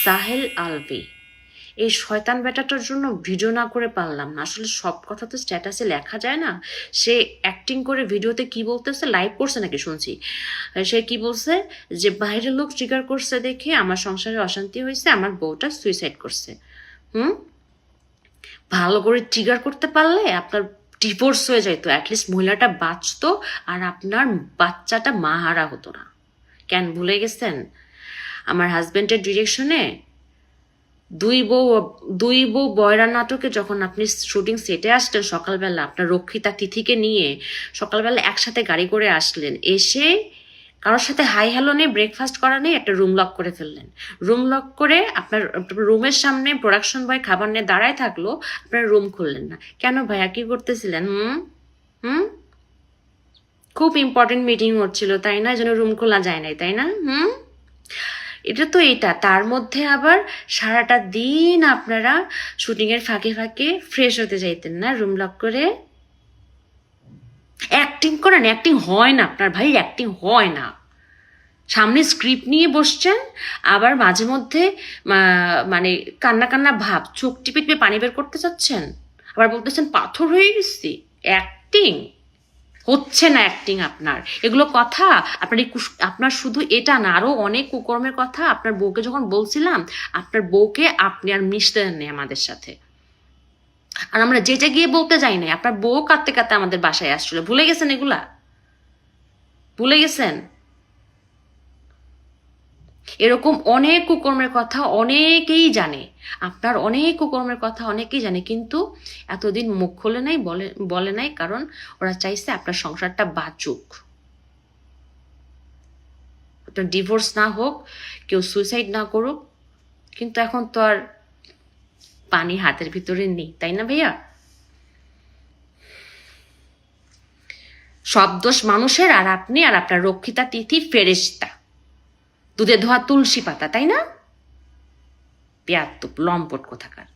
জাহেল আলভি, এই শয়তান বেটাটার জন্য ভিডিও না করে পারলাম না। আসলে সব কথা তো স্ট্যাটাসে লেখা যায় না। সে অ্যাক্টিং করে ভিডিওতে কি বলতেছে, লাইভ করছে নাকি শুনছি, সে কি বলছে যে বাইরের লোক ট্রিগার করছে দেখে আমার সংসারে অশান্তি হয়েছে, আমার বউটা সুইসাইড করছে। ভালো করে ট্রিগার করতে পারলে আপনার ডিভোর্স হয়ে যাইতো, অ্যাটলিস্ট মহিলাটা বাঁচতো আর আপনার বাচ্চাটা মাহারা হতো না। কেন ভুলে গেছেন? আমার হাজবেন্ডের ডিরেকশনে দুই বউ বয়রা নাটকে যখন আপনি শুটিং সেটে আসলেন সকালবেলা, আপনার রক্ষিতা তিথিকে নিয়ে সকালবেলা একসাথে গাড়ি করে আসলেন, এসে কারোর সাথে হাই হ্যালো নেই, ব্রেকফাস্ট করা নেই, একটা রুম লক করে ফেললেন। রুম লক করে আপনার রুমের সামনে প্রোডাকশন বয় খাবার নিয়ে দাঁড়ায় থাকলো, আপনার রুম খুললেন না কেন ভাইয়া? কি করতেছিলেন? হুম খুব ইম্পর্টেন্ট মিটিং হচ্ছিল তাই না, যেন রুম খোলা যায় নাই তাই না? এটা তো এটা, তার মধ্যে আবার সারাটা দিন আপনারা শুটিং এর ফাঁকে ফাঁকে ফ্রেশ হতে যাইতেন না রুম লক করে? অ্যাক্টিং করেন, অ্যাক্টিং হয় না আপনার ভাই, অ্যাক্টিং হয় না। সামনে স্ক্রিপ্ট নিয়ে বসছেন, আবার মাঝে মধ্যে মানে কান্না কান্না ভাব, চোখ টিপে টিপে পানি বের করতে চাচ্ছেন, আবার বলতেছেন পাথর হয়ে গেছি। অ্যাক্টিং হচ্ছে না, অ্যাক্টিং আপনার। এগুলো কথা আপনার আপনার শুধু এটা না, আরো অনেক কুকর্মের কথা আপনার বউকে যখন বলছিলাম, আপনার বউকে আপনি আর মিশতে নেই আমাদের সাথে। আর আমরা যেটা গিয়ে বলতে যাই না, আপনার বউ কাঁদতে কাঁদতে আমাদের বাসায় আসছিল। ভুলে গেছেন এগুলা? ভুলে গেছেন? এরকম অনেক কুকর্মের কথা অনেকেই জানে, আপনার অনেক কুকর্মের কথা অনেকেই জানে, কিন্তু এতদিন মুখ খোলে নাই, বলে নাই, কারণ ওরা চাইছে আপনার সংসারটা বাঁচুক, আপনার ডিভোর্স না হোক, কেউ সুইসাইড না করুক। কিন্তু এখন তো আর পানি হাতের ভিতরে নেই, তাই না ভাইয়া? সব দোষ মানুষের, আর আপনি আর আপনার রক্ষিতা তিথি ফেরেশতা, দুধে ধোয়া তুলসী পাতা, তাই না? পেয়াত্তুপ লম্পট কোথাকার।